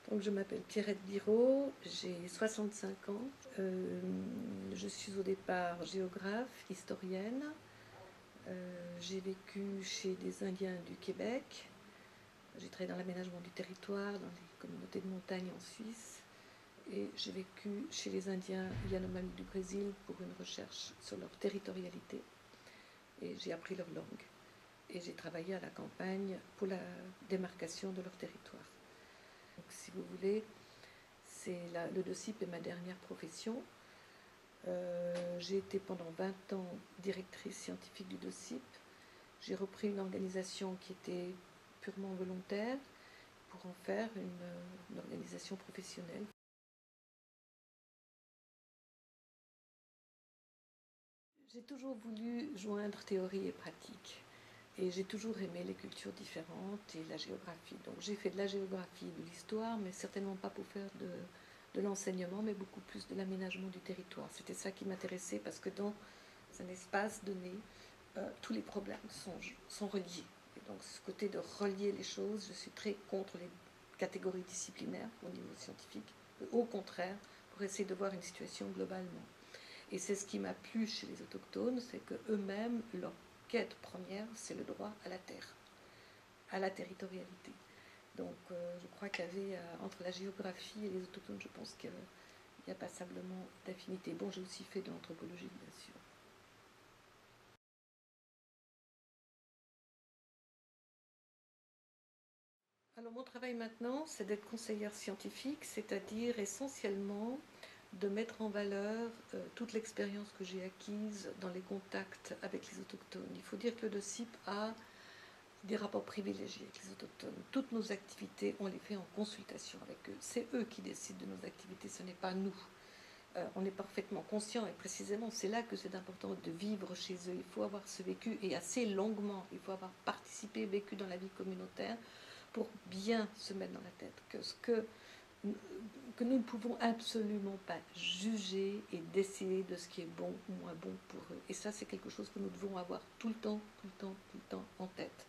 Donc, je m'appelle Pierrette Biraud, j'ai 65 ans. Je suis au départ géographe, historienne. J'ai vécu chez des Indiens du Québec. J'ai travaillé dans l'aménagement du territoire, dans les communautés de montagne en Suisse. Et j'ai vécu chez les Indiens Yanomami du Brésil pour une recherche sur leur territorialité. Et j'ai appris leur langue. Et j'ai travaillé à la campagne pour la démarcation de leur territoire. Donc, si vous voulez, le DOCIP est ma dernière profession. J'ai été pendant 20 ans directrice scientifique du DOCIP. J'ai repris une organisation qui était purement volontaire pour en faire une organisation professionnelle. J'ai toujours voulu joindre théorie et pratique. Et j'ai toujours aimé les cultures différentes et la géographie. Donc j'ai fait de la géographie et de l'histoire, mais certainement pas pour faire de l'enseignement, mais beaucoup plus de l'aménagement du territoire. C'était ça qui m'intéressait parce que dans un espace donné, tous les problèmes sont reliés. Et donc ce côté de relier les choses, je suis très contre les catégories disciplinaires au niveau scientifique. Au contraire, pour essayer de voir une situation globalement. Et c'est ce qui m'a plu chez les autochtones, c'est qu'eux-mêmes, leur quête première, c'est le droit à la terre, à la territorialité. Donc je crois qu'il y avait, entre la géographie et les autochtones, je pense qu'il y a passablement d'affinité. Bon, j'ai aussi fait de l'anthropologie, bien sûr. Alors mon travail maintenant, c'est d'être conseillère scientifique, c'est-à-dire essentiellement de mettre en valeur toute l'expérience que j'ai acquise dans les contacts avec les autochtones. Il faut dire que le DOCIP a des rapports privilégiés avec les autochtones. Toutes nos activités, on les fait en consultation avec eux. C'est eux qui décident de nos activités, ce n'est pas nous. On est parfaitement conscient et précisément c'est là que c'est important de vivre chez eux. Il faut avoir ce vécu et assez longuement, il faut avoir participé, vécu dans la vie communautaire pour bien se mettre dans la tête que nous ne pouvons absolument pas juger et décider de ce qui est bon ou moins bon pour eux. Et ça, c'est quelque chose que nous devons avoir tout le temps, tout le temps, tout le temps en tête.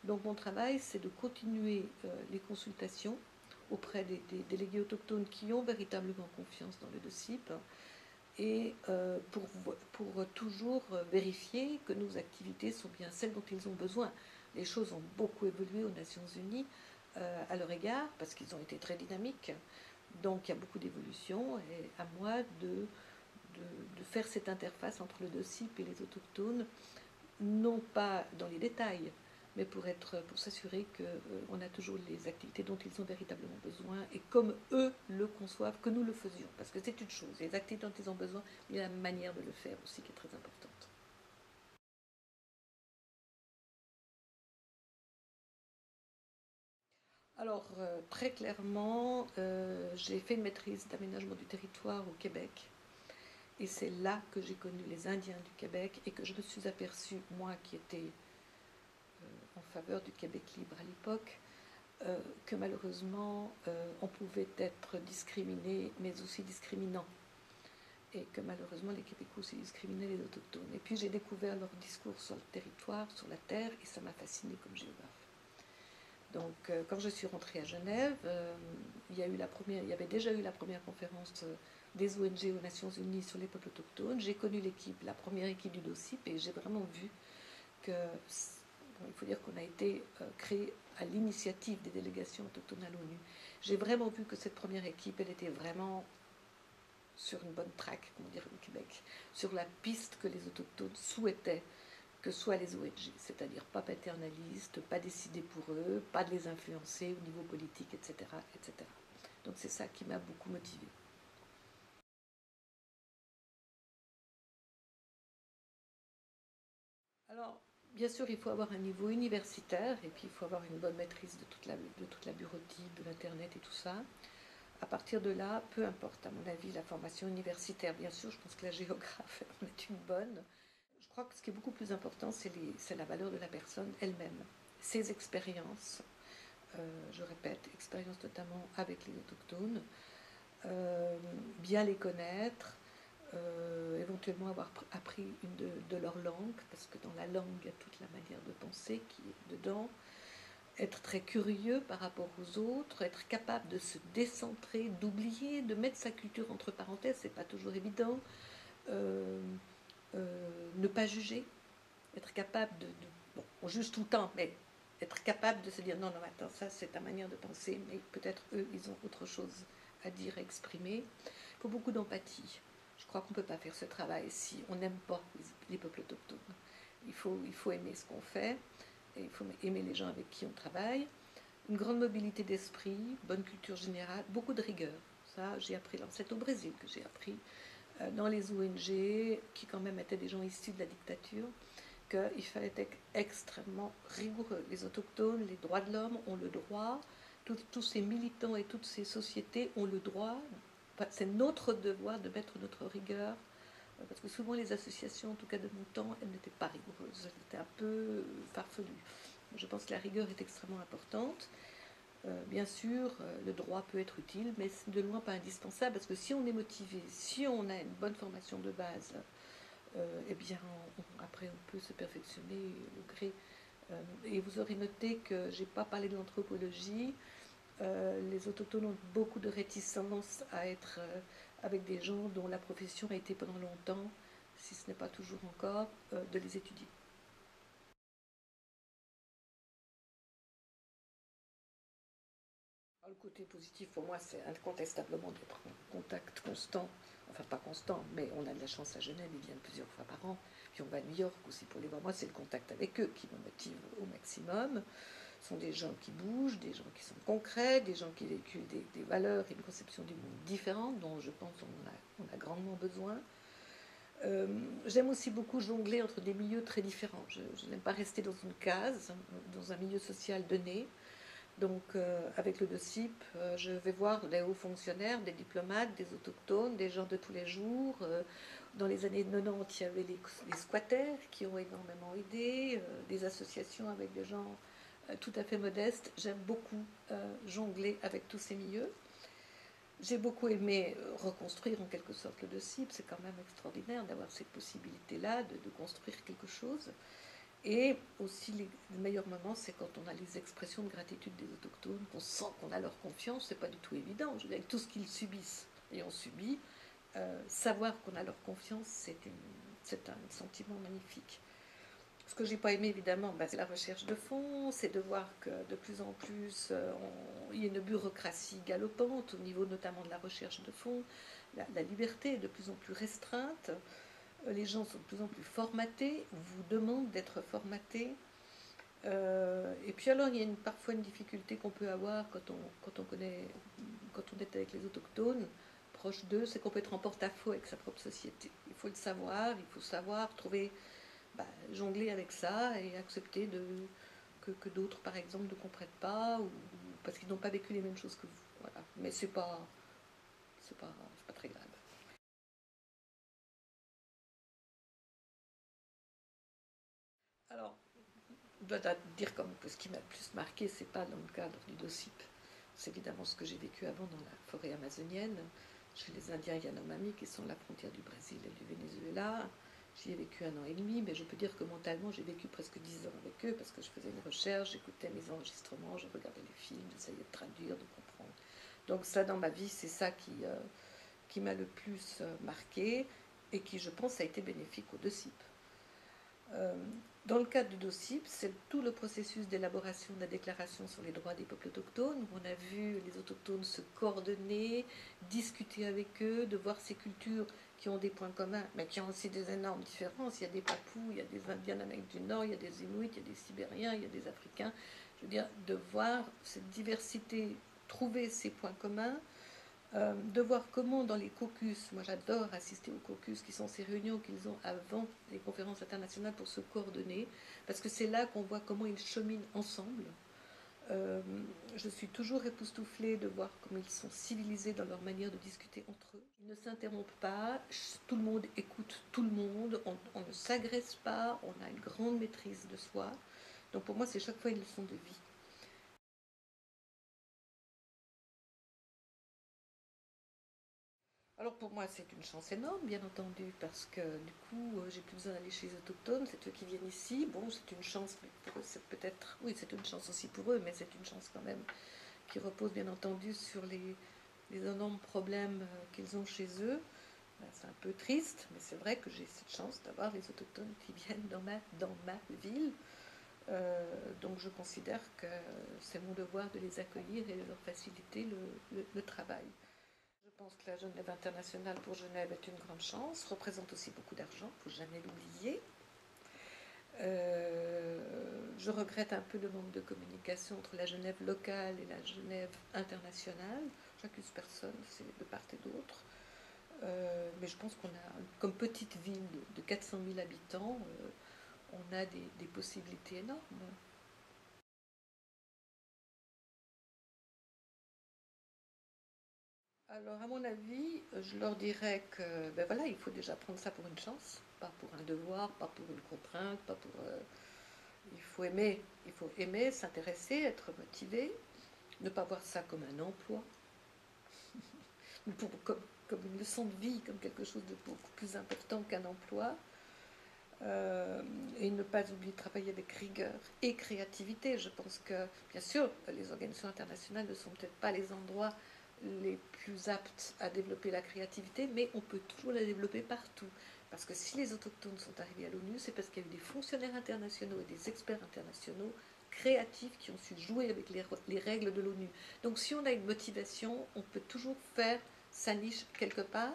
Donc mon travail, c'est de continuer les consultations auprès des délégués autochtones qui ont véritablement confiance dans le DOCIP et pour toujours vérifier que nos activités sont bien celles dont ils ont besoin. Les choses ont beaucoup évolué aux Nations Unies à leur égard parce qu'ils ont été très dynamiques. Donc il y a beaucoup d'évolution et à moi de faire cette interface entre le DOCIP et les autochtones, non pas dans les détails, mais pour s'assurer qu'on a toujours les activités dont ils ont véritablement besoin et comme eux le conçoivent, que nous le faisions. Parce que c'est une chose, les activités dont ils ont besoin, mais il y a la manière de le faire aussi qui est très importante. Alors, très clairement, j'ai fait une maîtrise d'aménagement du territoire au Québec. Et c'est là que j'ai connu les Indiens du Québec et que je me suis aperçue, moi qui étais en faveur du Québec libre à l'époque, que malheureusement on pouvait être discriminé, mais aussi discriminant. Et que malheureusement les Québécois aussi discriminaient les autochtones. Et puis j'ai découvert leur discours sur le territoire, sur la terre, et ça m'a fascinée comme géographe. Donc quand je suis rentrée à Genève, il y avait déjà eu la première conférence des ONG aux Nations Unies sur les peuples autochtones. J'ai connu la première équipe du DOCIP, et j'ai vraiment vu que, bon, il faut dire qu'on a été créé à l'initiative des délégations autochtones à l'ONU. J'ai vraiment vu que cette première équipe, elle était vraiment sur une bonne track, comme on dirait au Québec, sur la piste que les autochtones souhaitaient que soient les ONG, c'est-à-dire pas paternalistes, pas décider pour eux, pas de les influencer au niveau politique, etc. etc. Donc c'est ça qui m'a beaucoup motivée. Alors, bien sûr, il faut avoir un niveau universitaire et puis il faut avoir une bonne maîtrise de toute la bureautique, de l'Internet et tout ça. À partir de là, peu importe, à mon avis, la formation universitaire, bien sûr, je pense que la géographie en est une bonne. Je crois que ce qui est beaucoup plus important, c'est la valeur de la personne elle-même, ses expériences, je répète, expériences notamment avec les autochtones, bien les connaître, éventuellement avoir appris une de leur langue, parce que dans la langue, il y a toute la manière de penser qui est dedans. être très curieux par rapport aux autres, être capable de se décentrer, d'oublier, de mettre sa culture entre parenthèses, c'est pas toujours évident. Euh, ne pas juger, être capable bon, on juge tout le temps, mais être capable de se dire non, non, attends, ça c'est ta manière de penser, mais peut-être eux, ils ont autre chose à dire, à exprimer. Il faut beaucoup d'empathie. Je crois qu'on ne peut pas faire ce travail si on n'aime pas les peuples autochtones. Il faut aimer ce qu'on fait, et il faut aimer les gens avec qui on travaille. Une grande mobilité d'esprit, bonne culture générale, beaucoup de rigueur. Ça, j'ai appris, c'est au Brésil que j'ai appris, dans les ONG, qui quand même étaient des gens issus de la dictature, qu'il fallait être extrêmement rigoureux. Les autochtones, les droits de l'homme ont le droit, tous ces militants et toutes ces sociétés ont le droit, c'est notre devoir de mettre notre rigueur, parce que souvent les associations, en tout cas de mon temps, elles n'étaient pas rigoureuses, elles étaient un peu farfelues. Je pense que la rigueur est extrêmement importante. Bien sûr, le droit peut être utile, mais c'est de loin pas indispensable, parce que si on est motivé, si on a une bonne formation de base, eh bien, après, on peut se perfectionner au gré. Et vous aurez noté que j'ai pas parlé de l'anthropologie. Les autochtones ont beaucoup de réticence à être avec des gens dont la profession a été pendant longtemps, si ce n'est pas toujours encore, de les étudier. Le côté positif pour moi, c'est incontestablement d'être en contact constant, enfin pas constant, mais on a de la chance à Genève, ils viennent plusieurs fois par an, puis on va à New York aussi pour les voir. Moi, c'est le contact avec eux qui me motive au maximum. Ce sont des gens qui bougent, des gens qui sont concrets, des gens qui véhiculent des valeurs et une conception du monde différente, dont je pense on a grandement besoin. J'aime aussi beaucoup jongler entre des milieux très différents. Je n'aime pas rester dans une case, dans un milieu social donné. Donc, avec le DOCIP, je vais voir des hauts fonctionnaires, des diplomates, des autochtones, des gens de tous les jours. Dans les années 90, il y avait les squatters qui ont énormément aidé, des associations avec des gens tout à fait modestes. J'aime beaucoup jongler avec tous ces milieux. J'ai beaucoup aimé reconstruire en quelque sorte le DOCIP. C'est quand même extraordinaire d'avoir cette possibilité-là de construire quelque chose. Et aussi, les meilleurs moments, c'est quand on a les expressions de gratitude des autochtones, qu'on sent qu'on a leur confiance, c'est pas du tout évident. Je veux dire, avec tout ce qu'ils subissent et ont subi, savoir qu'on a leur confiance, c'est un sentiment magnifique. Ce que j'ai pas aimé, évidemment, c'est la recherche de fonds, c'est de voir que de plus en plus, il y a une bureaucratie galopante au niveau notamment de la recherche de fonds. La liberté est de plus en plus restreinte. Les gens sont de plus en plus formatés, vous demandent d'être formatés. Et puis alors, il y a parfois une difficulté qu'on peut avoir quand on est avec les autochtones, proche d'eux, c'est qu'on peut être en porte-à-faux avec sa propre société. Il faut le savoir, il faut savoir trouver, jongler avec ça et accepter que d'autres, par exemple, ne comprennent pas ou parce qu'ils n'ont pas vécu les mêmes choses que vous. Voilà. Mais c'est pas très grave. Alors, je dois dire comme que ce qui m'a le plus marqué, c'est pas dans le cadre du DOCIP. C'est évidemment ce que j'ai vécu avant dans la forêt amazonienne, chez les Indiens Yanomami, qui sont la frontière du Brésil et du Venezuela. J'y ai vécu 1 an et demi, mais je peux dire que mentalement, j'ai vécu presque 10 ans avec eux, parce que je faisais une recherche, j'écoutais mes enregistrements, je regardais les films, j'essayais de traduire, de comprendre. Donc ça, dans ma vie, c'est ça qui m'a le plus marqué, et qui, je pense, a été bénéfique au DOCIP. Euh, Dans le cadre du DOCIP, c'est tout le processus d'élaboration de la déclaration sur les droits des peuples autochtones. On a vu les autochtones se coordonner, discuter avec eux, de voir ces cultures qui ont des points communs, mais qui ont aussi des énormes différences. Il y a des Papous, il y a des Indiens d'Amérique du Nord, il y a des Inuits, il y a des Sibériens, il y a des Africains. Je veux dire, de voir cette diversité, trouver ces points communs, de voir comment dans les caucus, moi j'adore assister aux caucus qui sont ces réunions qu'ils ont avant les conférences internationales pour se coordonner, parce que c'est là qu'on voit comment ils cheminent ensemble. Euh, je suis toujours époustouflée de voir comment ils sont civilisés dans leur manière de discuter entre eux. Ils ne s'interrompent pas, tout le monde écoute tout le monde, on ne s'agresse pas, on a une grande maîtrise de soi. Donc pour moi c'est chaque fois une leçon de vie. Alors pour moi, c'est une chance énorme, bien entendu, parce que du coup, j'ai plus besoin d'aller chez les autochtones, c'est eux qui viennent ici. Bon, c'est une chance, mais pour eux, c'est peut-être, oui, c'est une chance aussi pour eux, mais c'est une chance quand même qui repose bien entendu sur les énormes problèmes qu'ils ont chez eux. Ben, c'est un peu triste, mais c'est vrai que j'ai cette chance d'avoir les autochtones qui viennent dans ma ville. Donc je considère que c'est mon devoir de les accueillir et de leur faciliter le travail. Je pense que la Genève internationale pour Genève est une grande chance, représente aussi beaucoup d'argent, il ne faut jamais l'oublier. Je regrette un peu le manque de communication entre la Genève locale et la Genève internationale. J'accuse personne, c'est de part et d'autre. Mais je pense qu'on a, comme petite ville de 400 000 habitants, on a des possibilités énormes. Alors, à mon avis, je leur dirais que, ben voilà, il faut déjà prendre ça pour une chance, pas pour un devoir, pas pour une contrainte, pas pour. Il faut aimer, s'intéresser, être motivé, ne pas voir ça comme un emploi, comme une leçon de vie, comme quelque chose de beaucoup plus important qu'un emploi, et ne pas oublier de travailler avec rigueur et créativité. Je pense que, bien sûr, les organisations internationales ne sont peut-être pas les endroits les plus aptes à développer la créativité, mais on peut toujours la développer partout. Parce que si les autochtones sont arrivés à l'ONU, c'est parce qu'il y a eu des fonctionnaires internationaux et des experts internationaux créatifs qui ont su jouer avec les règles de l'ONU. Donc si on a une motivation, on peut toujours faire sa niche quelque part.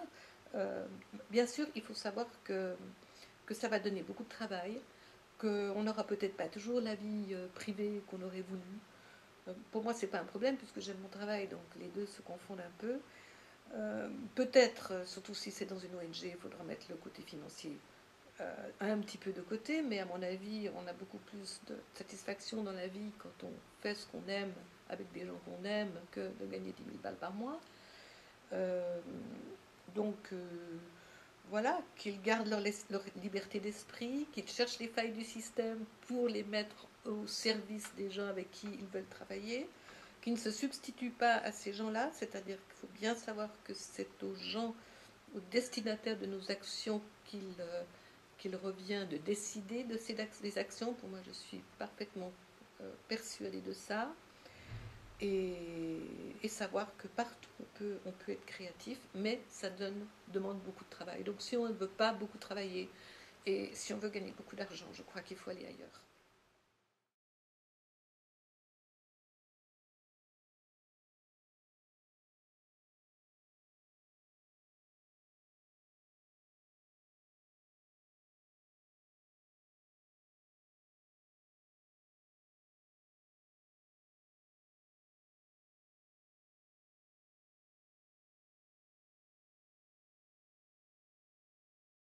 Euh, Bien sûr, il faut savoir que ça va donner beaucoup de travail, qu'on n'aura peut-être pas toujours la vie privée qu'on aurait voulu. Pour moi, c'est pas un problème puisque j'aime mon travail, donc les deux se confondent un peu. Peut-être, surtout si c'est dans une ONG, il faudra mettre le côté financier un petit peu de côté, mais à mon avis, on a beaucoup plus de satisfaction dans la vie quand on fait ce qu'on aime avec des gens qu'on aime que de gagner 10 000 balles par mois. Euh, donc, voilà, qu'ils gardent leur liberté d'esprit, qu'ils cherchent les failles du système pour les mettre au service des gens avec qui ils veulent travailler, qu'ils ne se substituent pas à ces gens-là, c'est-à-dire qu'il faut bien savoir que c'est aux gens, aux destinataires de nos actions qu'il revient de décider de ces actions. Pour moi, je suis parfaitement persuadée de ça et, et savoir que partout on peut être créatif, mais ça demande beaucoup de travail. Donc si on ne veut pas beaucoup travailler et si on veut gagner beaucoup d'argent, je crois qu'il faut aller ailleurs.